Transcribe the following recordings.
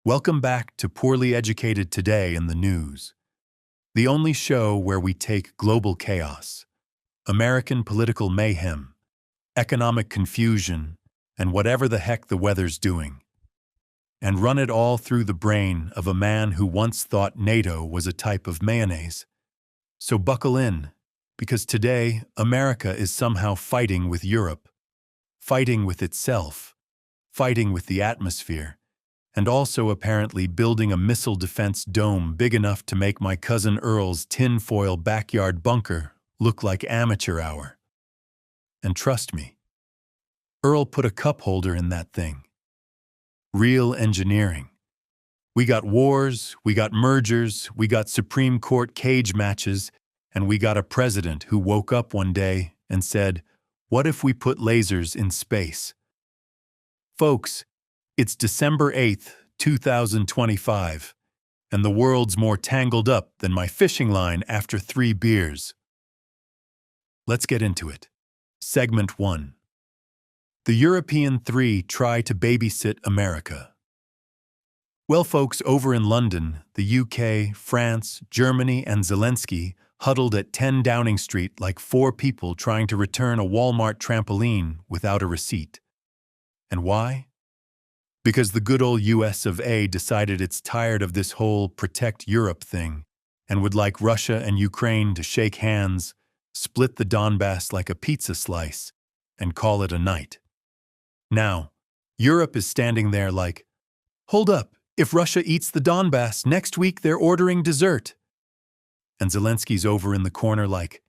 Welcome back to Poorly Educated Today in the News, the only show where we take global chaos, American political mayhem, economic confusion, and whatever the heck the weather's doing, and run it all through the brain of a man who once thought NATO was a type of mayonnaise. So buckle in, because today America is somehow fighting with Europe, fighting with itself, fighting with the atmosphere, and also apparently building a missile defense dome big enough to make my cousin Earl's tinfoil backyard bunker look like amateur hour. And trust me, Earl put a cup holder in that thing. Real engineering. We got wars, we got mergers, we got Supreme Court cage matches, and we got a president who woke up one day and said, "What if we put lasers in space?" Folks, it's December 8th, 2025, and the world's more tangled up than my fishing line after 3 beers. Let's get into it. Segment 1. The European Three try to babysit America. Well, folks, over in London, the UK, France, Germany, and Zelensky huddled at 10 Downing Street like 4 people trying to return a Walmart trampoline without a receipt. And why? Because the good old US of A decided it's tired of this whole protect Europe thing and would like Russia and Ukraine to shake hands, split the Donbass like a pizza slice, and call it a night. Now, Europe is standing there like, hold up, if Russia eats the Donbass, next week they're ordering dessert. And Zelensky's over in the corner like,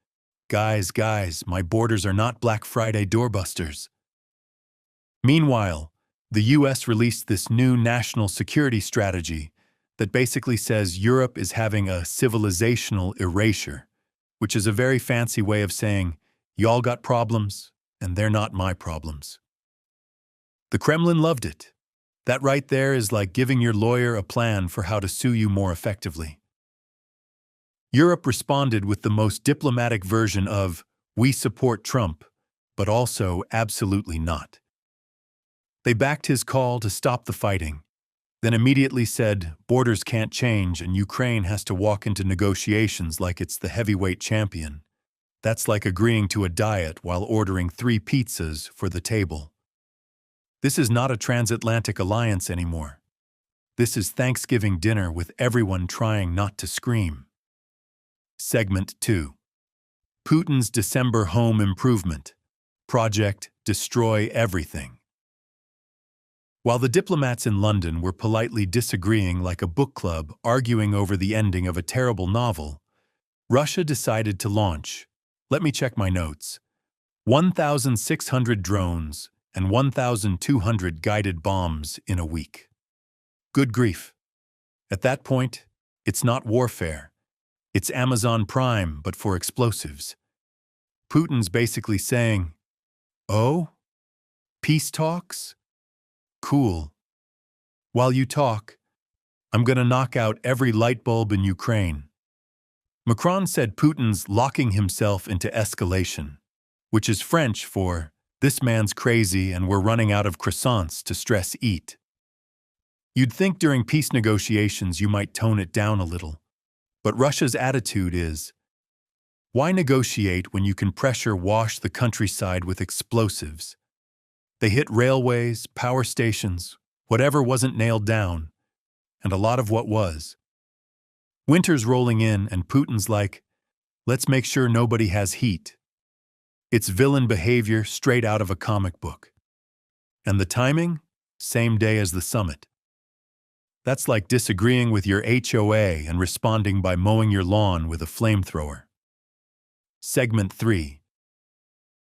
guys, my borders are not Black Friday doorbusters. Meanwhile, the US released this new national security strategy that basically says Europe is having a civilizational erasure, which is a very fancy way of saying, y'all got problems, and they're not my problems. The Kremlin loved it. That right there is like giving your lawyer a plan for how to sue you more effectively. Europe responded with the most diplomatic version of, we support Trump, but also absolutely not. They backed his call to stop the fighting, then immediately said borders can't change and Ukraine has to walk into negotiations like it's the heavyweight champion. That's like agreeing to a diet while ordering 3 pizzas for the table. This is not a transatlantic alliance anymore. This is Thanksgiving dinner with everyone trying not to scream. Segment 2. Putin's December home improvement. Project Destroy Everything. While the diplomats in London were politely disagreeing like a book club arguing over the ending of a terrible novel, Russia decided to launch, let me check my notes, 1,600 drones and 1,200 guided bombs in a week. Good grief. At that point, it's not warfare. It's Amazon Prime, but for explosives. Putin's basically saying, oh? Peace talks? Cool. While you talk, I'm gonna knock out every light bulb in Ukraine. Macron said Putin's locking himself into escalation, which is French for, this man's crazy and we're running out of croissants to stress eat. You'd think during peace negotiations you might tone it down a little, but Russia's attitude is, why negotiate when you can pressure wash the countryside with explosives? They hit railways, power stations, whatever wasn't nailed down, and a lot of what was. Winter's rolling in and Putin's like, let's make sure nobody has heat. It's villain behavior straight out of a comic book. And the timing? Same day as the summit. That's like disagreeing with your HOA and responding by mowing your lawn with a flamethrower. Segment 3.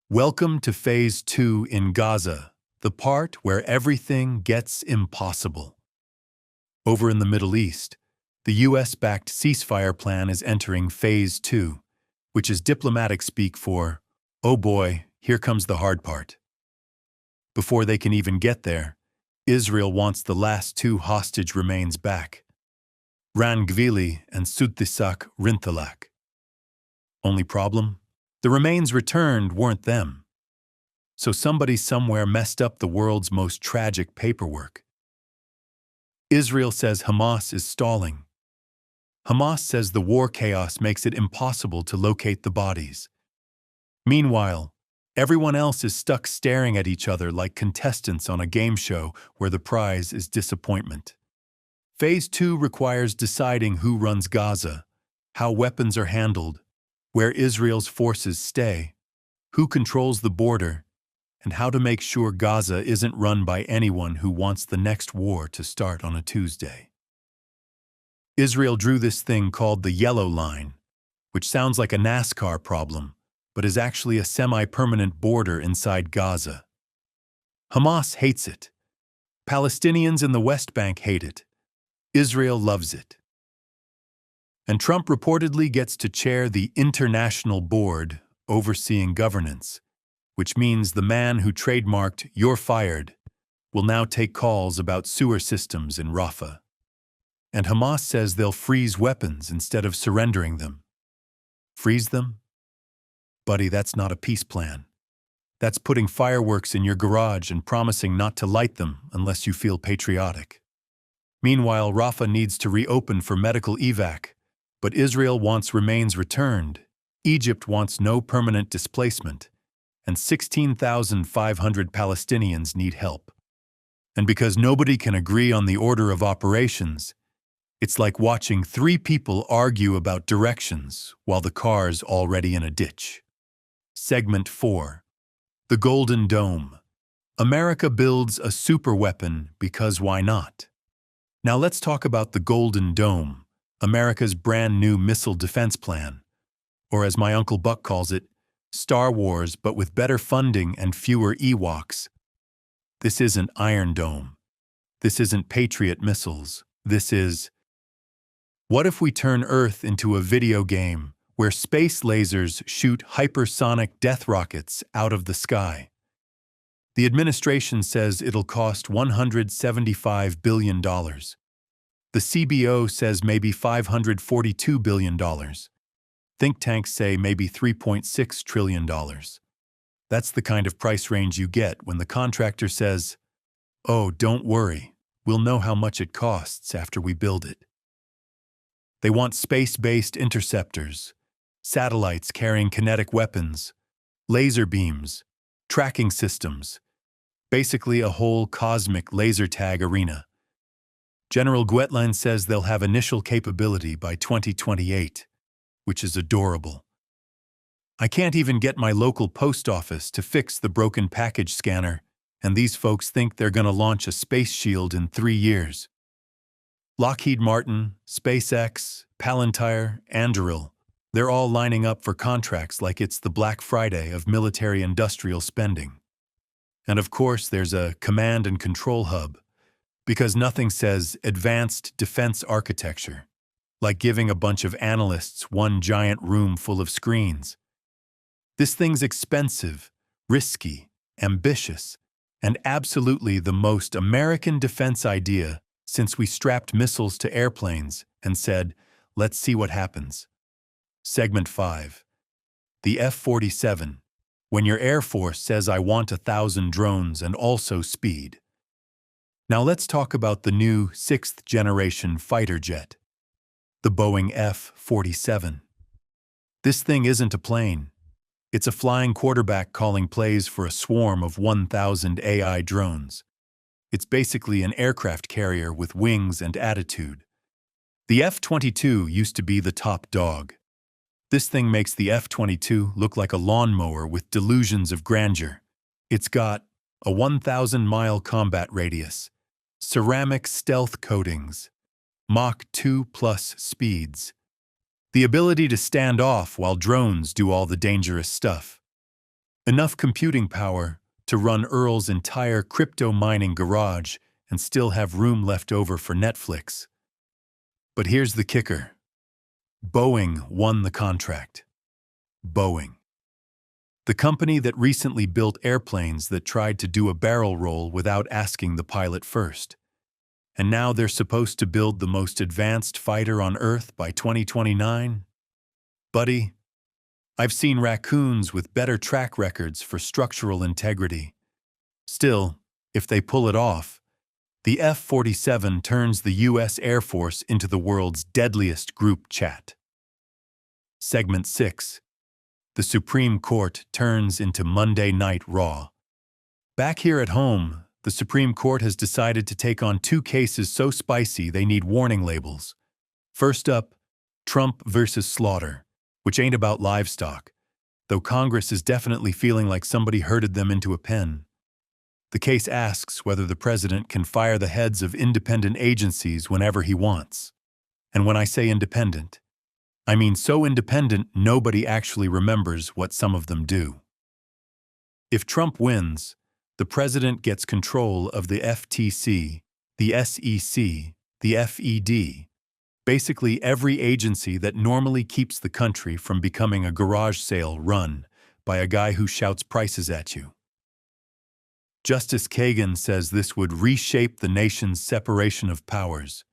Welcome to Phase 2 in Gaza, the part where everything gets impossible. Over in the Middle East, the US-backed ceasefire plan is entering Phase 2, which is diplomatic speak for, oh boy, here comes the hard part. Before they can even get there, Israel wants the last 2 hostage remains back, Ran Gvili and Sutisak Rinthalak. Only problem? The remains returned weren't them. So somebody somewhere messed up the world's most tragic paperwork. Israel says Hamas is stalling. Hamas says the war chaos makes it impossible to locate the bodies. Meanwhile, everyone else is stuck staring at each other like contestants on a game show where the prize is disappointment. Phase 2 requires deciding who runs Gaza, how weapons are handled, where Israel's forces stay, who controls the border, and how to make sure Gaza isn't run by anyone who wants the next war to start on a Tuesday. Israel drew this thing called the Yellow Line, which sounds like a NASCAR problem, but is actually a semi-permanent border inside Gaza. Hamas hates it. Palestinians in the West Bank hate it. Israel loves it. And Trump reportedly gets to chair the International Board overseeing governance, which means the man who trademarked "You're fired" will now take calls about sewer systems in Rafah. And Hamas says they'll freeze weapons instead of surrendering them. Freeze them? Buddy, that's not a peace plan. That's putting fireworks in your garage and promising not to light them unless you feel patriotic. Meanwhile, Rafah needs to reopen for medical evac, but Israel wants remains returned, Egypt wants no permanent displacement, and 16,500 Palestinians need help. And because nobody can agree on the order of operations, it's like watching 3 people argue about directions while the car's already in a ditch. Segment 4. The Golden Dome. America builds a superweapon because why not? Now let's talk about the Golden Dome, America's brand new missile defense plan. Or as my Uncle Buck calls it, Star Wars but with better funding and fewer Ewoks. This isn't Iron Dome. This isn't Patriot missiles. This is... What if we turn Earth into a video game where space lasers shoot hypersonic death rockets out of the sky? The administration says it'll cost $175 billion. The CBO says maybe $542 billion. Think tanks say maybe $3.6 trillion. That's the kind of price range you get when the contractor says, "Oh, don't worry, we'll know how much it costs after we build it." They want space-based interceptors, satellites carrying kinetic weapons, laser beams, tracking systems, basically a whole cosmic laser tag arena. General Guetlein says they'll have initial capability by 2028, which is adorable. I can't even get my local post office to fix the broken package scanner, and these folks think they're going to launch a space shield in 3 years. Lockheed Martin, SpaceX, Palantir, Anduril, they're all lining up for contracts like it's the Black Friday of military-industrial spending. And of course, there's a command and control hub, because nothing says advanced defense architecture, like giving a bunch of analysts one giant room full of screens. This thing's expensive, risky, ambitious, and absolutely the most American defense idea since we strapped missiles to airplanes and said, "Let's see what happens." Segment 5. The F-47. When your Air Force says I want 1,000 drones and also speed. Now let's talk about the new 6th-generation fighter jet, the Boeing F-47. This thing isn't a plane. It's a flying quarterback calling plays for a swarm of 1,000 AI drones. It's basically an aircraft carrier with wings and attitude. The F-22 used to be the top dog. This thing makes the F-22 look like a lawnmower with delusions of grandeur. It's got a 1,000-mile combat radius, ceramic stealth coatings, Mach 2+ speeds, the ability to stand off while drones do all the dangerous stuff, enough computing power to run Earl's entire crypto mining garage and still have room left over for Netflix. But here's the kicker. Boeing won the contract. Boeing. The company that recently built airplanes that tried to do a barrel roll without asking the pilot first. And now they're supposed to build the most advanced fighter on Earth by 2029? Buddy, I've seen raccoons with better track records for structural integrity. Still, if they pull it off, The F-47 turns the U.S. Air Force into the world's deadliest group chat. Segment 6. The Supreme Court turns into Monday Night Raw. Back here at home, the Supreme Court has decided to take on two cases so spicy they need warning labels. First up, Trump versus Slaughter, which ain't about livestock, though Congress is definitely feeling like somebody herded them into a pen. The case asks whether the president can fire the heads of independent agencies whenever he wants. And when I say independent, I mean so independent nobody actually remembers what some of them do. If Trump wins, the president gets control of the FTC, the SEC, the FED, basically every agency that normally keeps the country from becoming a garage sale run by a guy who shouts prices at you. Justice Kagan says this would reshape the nation's separation of powers,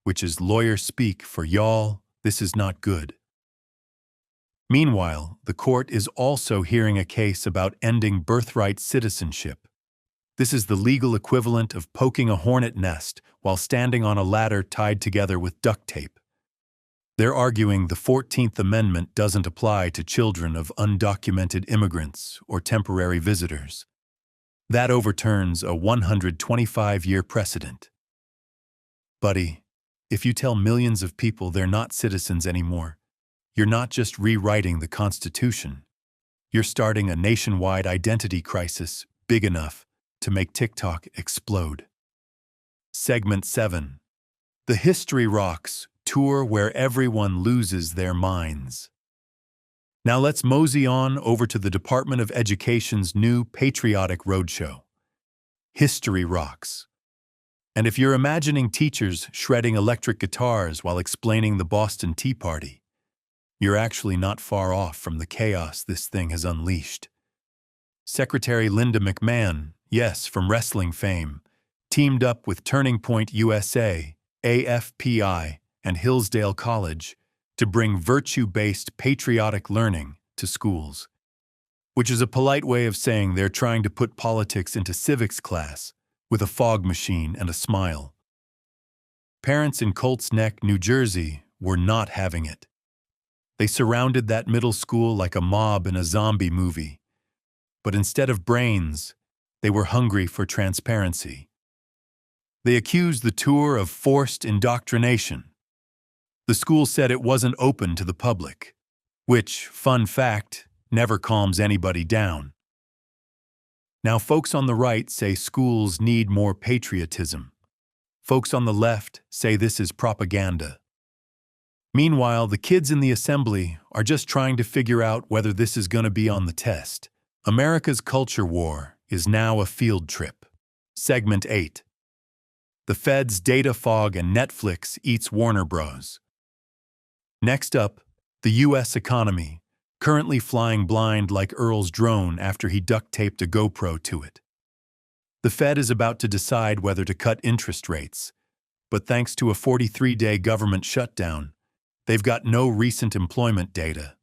which is lawyer speak for y'all, this is not good. Meanwhile, the court is also hearing a case about ending birthright citizenship. This is the legal equivalent of poking a hornet nest while standing on a ladder tied together with duct tape. They're arguing the 14th Amendment doesn't apply to children of undocumented immigrants or temporary visitors. That overturns a 125-year precedent. Buddy, if you tell millions of people they're not citizens anymore, you're not just rewriting the Constitution. You're starting a nationwide identity crisis big enough to make TikTok explode. Segment 7. The History Rocks tour where everyone loses their minds. Now let's mosey on over to the Department of Education's new patriotic roadshow, History Rocks. And if you're imagining teachers shredding electric guitars while explaining the Boston Tea Party, you're actually not far off from the chaos this thing has unleashed. Secretary Linda McMahon, yes, from wrestling fame, teamed up with Turning Point USA, AFPI, and Hillsdale College to bring virtue-based patriotic learning to schools, which is a polite way of saying they're trying to put politics into civics class with a fog machine and a smile. Parents in Colts Neck, New Jersey, were not having it. They surrounded that middle school like a mob in a zombie movie. But instead of brains, they were hungry for transparency. They accused the tour of forced indoctrination. The school said it wasn't open to the public, which, fun fact, never calms anybody down. Now, folks on the right say schools need more patriotism. Folks on the left say this is propaganda. Meanwhile, the kids in the assembly are just trying to figure out whether this is going to be on the test. America's culture war is now a field trip. Segment 8. The Fed's data fog and Netflix eats Warner Bros. Next up, the U.S. economy, currently flying blind like Earl's drone after he duct-taped a GoPro to it. The Fed is about to decide whether to cut interest rates, but thanks to a 43-day government shutdown, they've got no recent employment data.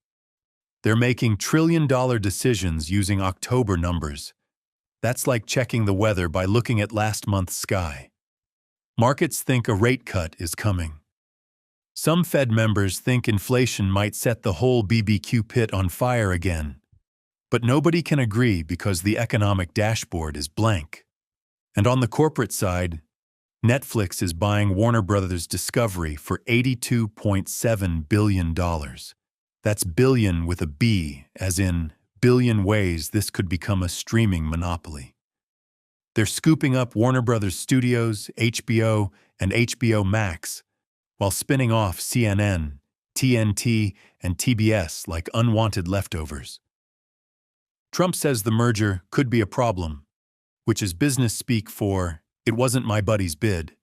They're making trillion-dollar decisions using October numbers. That's like checking the weather by looking at last month's sky. Markets think a rate cut is coming. Some Fed members think inflation might set the whole BBQ pit on fire again. But nobody can agree because the economic dashboard is blank. And on the corporate side, Netflix is buying Warner Bros. Discovery for $82.7 billion. That's billion with a B, as in billion ways this could become a streaming monopoly. They're scooping up Warner Bros. Studios, HBO, and HBO Max, while spinning off CNN, TNT, and TBS like unwanted leftovers. Trump says the merger could be a problem, which is business speak for, it wasn't my buddy's bid,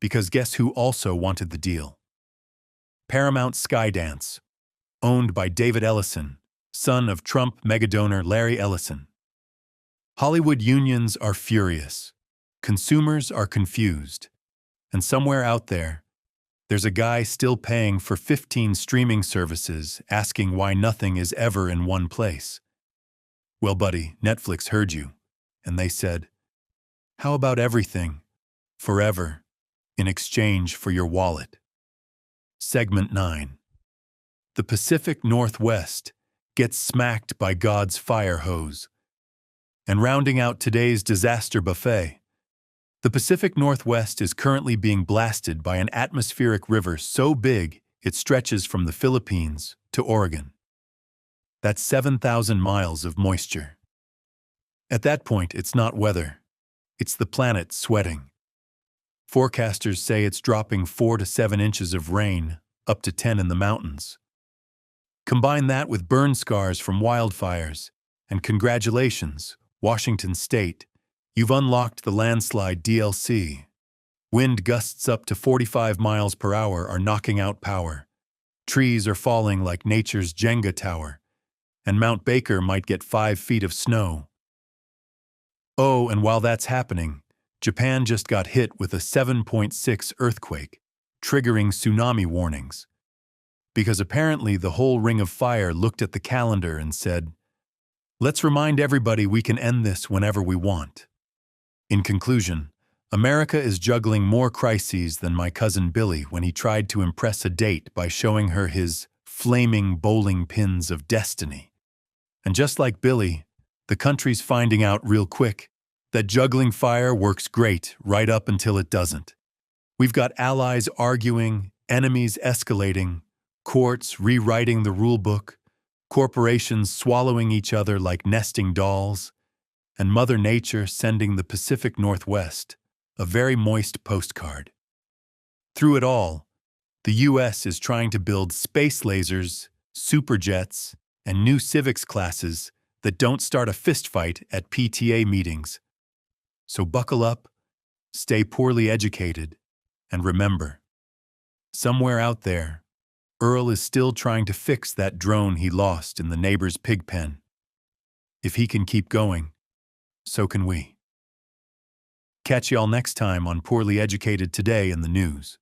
because guess who also wanted the deal? Paramount Skydance, owned by David Ellison, son of Trump megadonor Larry Ellison. Hollywood unions are furious, consumers are confused, and somewhere out there's a guy still paying for 15 streaming services asking why nothing is ever in one place. Well, buddy, Netflix heard you, and they said, how about everything? forever, in exchange for your wallet. Segment 9. The Pacific Northwest gets smacked by God's fire hose. And rounding out today's disaster buffet, the Pacific Northwest is currently being blasted by an atmospheric river so big it stretches from the Philippines to Oregon. That's 7,000 miles of moisture. At that point, it's not weather. It's the planet sweating. Forecasters say it's dropping 4 to 7 inches of rain, up to 10 in the mountains. Combine that with burn scars from wildfires, and congratulations, Washington State, you've unlocked the landslide DLC. Wind gusts up to 45 miles per hour are knocking out power. Trees are falling like nature's Jenga tower, and Mount Baker might get 5 feet of snow. Oh, and while that's happening, Japan just got hit with a 7.6 earthquake, triggering tsunami warnings. Because apparently the whole Ring of Fire looked at the calendar and said, "Let's remind everybody we can end this whenever we want." In conclusion, America is juggling more crises than my cousin Billy when he tried to impress a date by showing her his flaming bowling pins of destiny. And just like Billy, the country's finding out real quick that juggling fire works great right up until it doesn't. We've got allies arguing, enemies escalating, courts rewriting the rulebook, corporations swallowing each other like nesting dolls, and Mother Nature sending the Pacific Northwest a very moist postcard. Through it all, the U.S. is trying to build space lasers, superjets, and new civics classes that don't start a fistfight at PTA meetings. So buckle up, stay poorly educated, and remember, somewhere out there, Earl is still trying to fix that drone he lost in the neighbor's pig pen. If he can keep going, so can we. Catch y'all next time on Poorly Educated Today in the News.